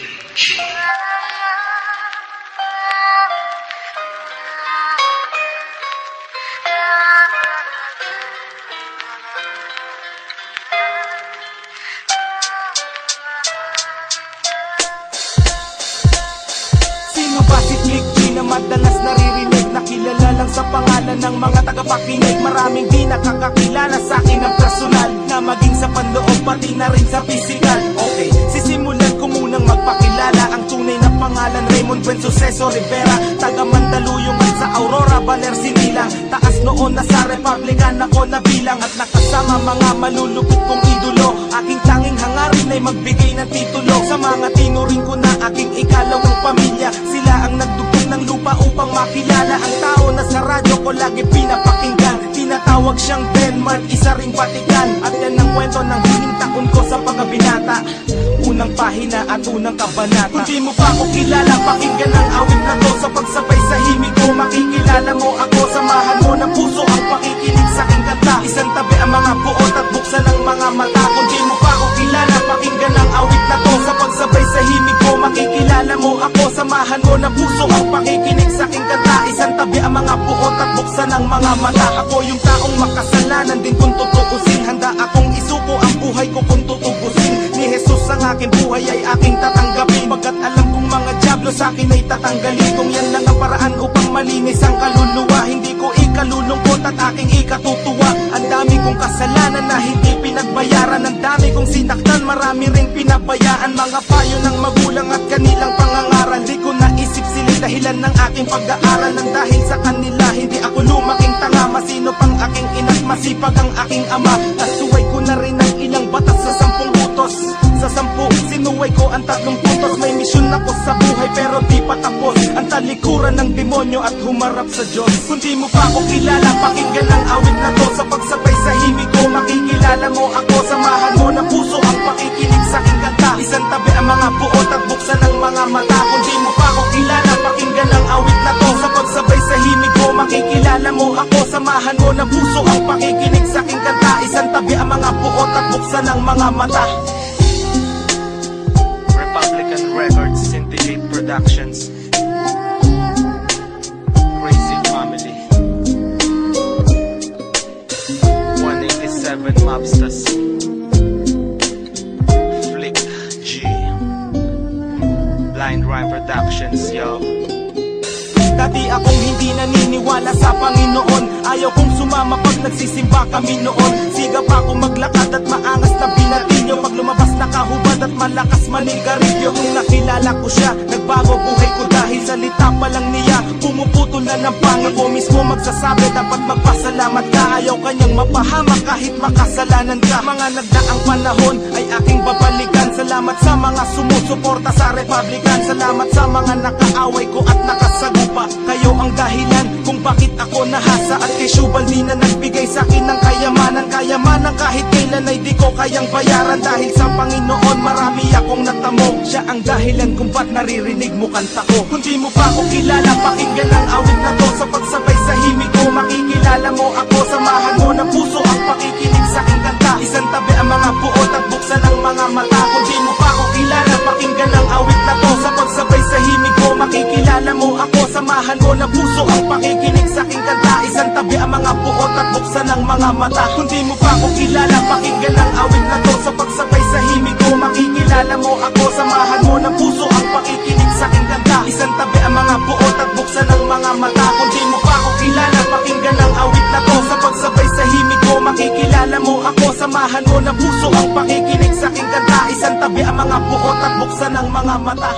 Sino ba si Click G na madalas naririnig? Nakilala lang sa pangalan ng mga tagapakinig. Maraming di nakakakilala sa akin ng personal, na maging sa panloob pati na rin sa physical. Okay, sisimulan ko munang magpakilala. Ang tunay na pangalan Raymond Buen Suceso Rivera, taga Mandaluyong at sa Aurora, Baler, Sinilang. Taas noon na sa Republican ako nabilang, at nakasama mga malulupit kong idolo. Aking tanging hangarin ay magbigay ng titulo sa mga tinuring ko na aking ikalawang pamilya. Sila ang nagdugtong ng lupa upang makilala ang tao na sa radyo ko lagi pinapakinggan. Tinatawag siyang Denmark, isa ring Vatican. At yan ang kwento ng hinintakon ko sa pagkabinata. Unang pahina at unang kabanata. Kung di mo pa ako kilala, pakinggan ang awit na to. Sa pagsabay sa himig ko, makikilala mo ako. Samahan mo ng puso ang pakikinig sa aking kanta. Isang tabi ang mga buot at buksan ang mga mata. Kung di mo pa ako kilala, pakinggan ang awit na to. Sa pagsabay sa himig ko, makikilala mo ako. Samahan mo ng puso ang pakikinig sa aking kanta. Isang tabi ang mga buot at buksan ang mga mata. Ako yung taong makasalanan din kung tutuusin. Handa akong isuko ang buhay ko kung tutubusin. Ni Jesus ang aking buhay ay aking tatanggapin, pagkat alam kong mga dyablo sa akin ay tatanggalin. Kung yan lang ang paraan upang malinis ang kaluluwa, hindi ko ikalulungkot at aking ikatutuwa. Ang dami kong kasalanan na hindi pinagbayaran. Ang dami kong sinaktan, marami ring pinabayaan. Mga payo ng magulang at kanilang pangangaral, di ko naisip sila dahilan ng aking pag-aaral. Nang dahil sa kanila, hindi ako lumaking tanga. Masino pang aking ina't masipag ang aking ama. Nasuway ko na rin ang ilang batas sa 10 utos. Sa 10, sinuway ko ang 3 puntos. May misyon ako sa buhay pero di pa tapos. Ang talikuran ng demonyo at humarap sa Diyos. Kung di mo pa ako kilala, pakinggan ang awit na to. Sa pagsabay sa himig ko, makikilala mo ako. Samahan mo ng puso ang pakikinig sa aking kanta. Isang tabi ang mga buot at buksan ang mga mata. Kung di mo pa ako kilala, pakinggan ang awit na to. Sa pagsabay sa himig ko, makikilala mo ako. Samahan mo ng puso ang pakikinig sa aking kanta. Isang tabi ang mga buot at buksan ang mga mata. Republican Records, Syndicate Productions, Crazy Family, 187 Mobsters, Flick G, Blind Rhyme Productions, yo. Dati akong hindi naniniwala sa Panginoon. Ayaw kong sumama pag nagsisimba kami noon. Siga pa akong maglakad at maangas na binatilyo. Pag lumabas nakahubad at malakas manigarilyo. Nung nakilala ko siya, nagbago buhay ko dahil salita pa lang niya pumuputol na ng pangil. Ako mismo magsasabi dapat magpasalamat ka. Ayaw kanyang mapahamak kahit makasalanan ka. Mga nagdaang panahon ay aking babalikan. Salamat sa mga sumusuporta sa Republican. Salamat sa mga nakaaway ko at nakasagupa. Kayo ang dahilan kung bakit ako nahasa. At kay Shubaldi na nagbigay sa akin ng kayamanan. Kayamanan kahit kailan ay di ko kayang bayaran. Dahil sa Panginoon marami akong natamo. Siya ang dahilan kung ba't naririnig mo kanta ko. Kung di mo pa ako kilala, pakinggan ang awit na to. Sa pagsabay sa himig ko, makikilala mo ako. Samahan mo ng puso ang pakikinig sa aking kanta. Isang tabi ang mga buot at buksan ang mga mata. Kung di mo pa ako kilala, pakinggan ang awit na to. Sa pagsabay sa himig ko, makikilala mo ako. Samahan mo ng puso ang pakikinig sa aking kanta. Isang tabi ang mga buot at buksan ang mga mata. Kung di mo pa ako kilala, pakinggan ang awit na to. Sa pagsabay sa himig ko, makikilala mo ako. Samahan mo ng puso ang pakikinig sa aking kanta. Isang tabi ang mga buot at buksan ang mga mata. Kung di mo pa ako kilala, pakinggan ang awit na to. Sa pagsabay sa himig ko, makikilala mo ako. Samahan mo ng puso ang pakikinig sa aking kanta. Isang tabi ang mga buot at buksan ang mga mata.